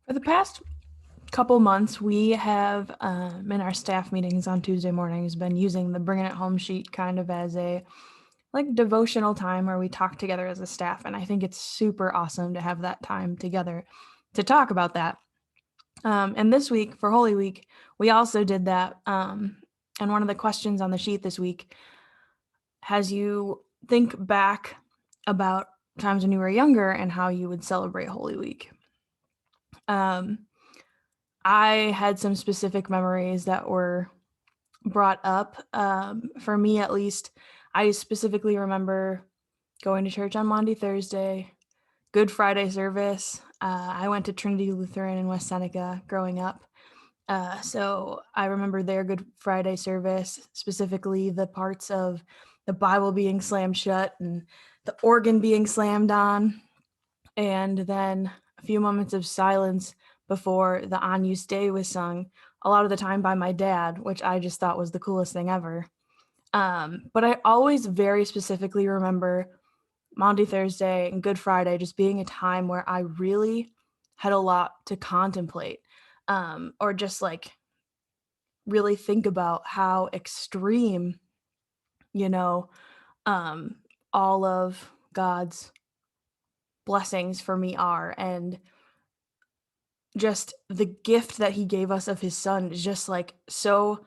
For the past couple months, we have in our staff meetings on Tuesday mornings been using the Bringing It Home sheet kind of as a like devotional time where we talk together as a staff, and I think it's super awesome to have that time together to talk about that. And this week for Holy Week, we also did that. And one of the questions on the sheet this week has you think back about times when you were younger and how you would celebrate Holy Week. Um, I had some specific memories that were brought up. For me, at least, I specifically remember going to church on Maundy Thursday, Good Friday service. I went to Trinity Lutheran in West Seneca growing up. So I remember their Good Friday service, specifically the parts of the Bible being slammed shut and the organ being slammed on, and then a few moments of silence before the On You Stay was sung, a lot of the time by my dad, which I just thought was the coolest thing ever. But I always very specifically remember Maundy Thursday and Good Friday just being a time where I really had a lot to contemplate, or just like really think about how extreme, you know, um, all of God's blessings for me are. And just the gift that he gave us of his son is just like so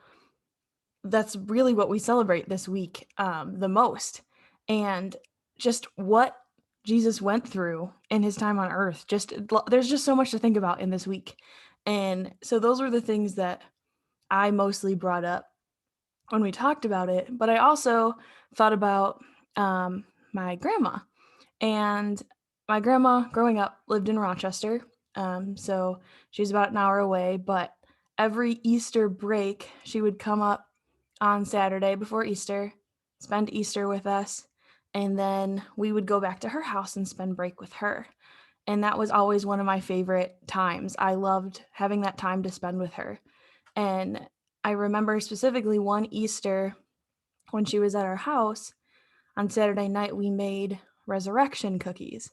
that's really what we celebrate this week the most. And just what Jesus went through in his time on earth, just there's just so much to think about in this week. And so those were the things that I mostly brought up when we talked about it. But I also thought about my grandma. And my grandma, growing up, lived in Rochester. So she was about an hour away. But every Easter break, she would come up on Saturday before Easter, spend Easter with us. And then we would go back to her house and spend break with her. And that was always one of my favorite times. I loved having that time to spend with her. And I remember specifically one Easter when she was at our house on Saturday night, we made resurrection cookies.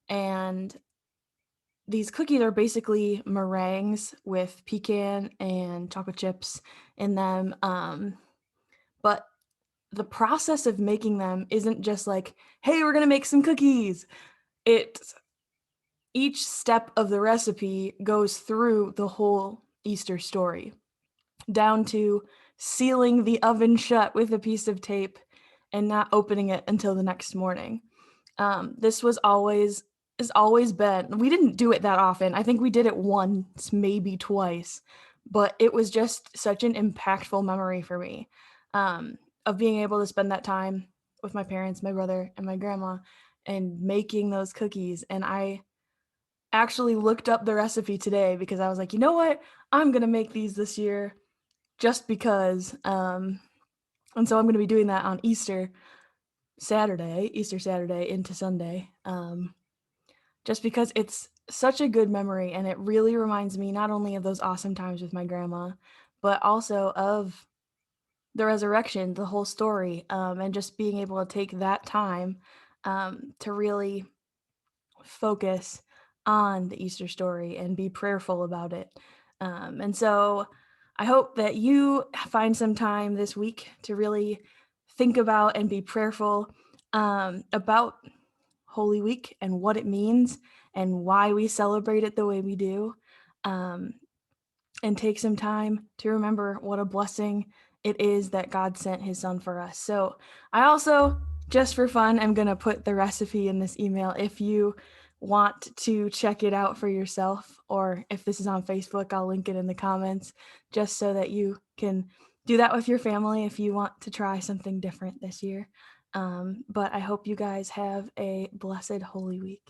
And these cookies are basically meringues with pecan and chocolate chips in them. But the process of making them isn't just like, hey, we're going to make some cookies. It's each step of the recipe goes through the whole Easter story, down to sealing the oven shut with a piece of tape and not opening it until the next morning. This was always has always been. We didn't do it that often. I think we did it once, maybe twice, but it was just such an impactful memory for me, of being able to spend that time with my parents, my brother, and my grandma, and making those cookies. And I actually looked up the recipe today because I was like, you know what, I'm gonna make these this year just because. And so I'm going to be doing that on Easter Saturday into Sunday, just because it's such a good memory and it really reminds me not only of those awesome times with my grandma, but also of the resurrection, the whole story, and just being able to take that time to really focus on the Easter story and be prayerful about it. And so I hope that you find some time this week to really think about and be prayerful about Holy Week and what it means and why we celebrate it the way we do. Um, and take some time to remember what a blessing it is that God sent his son for us. So I also, just for fun, am going to put the recipe in this email if you want to check it out for yourself, or if this is on Facebook, I'll link it in the comments just so that you can do that with your family if you want to try something different this year. But I hope you guys have a blessed Holy Week.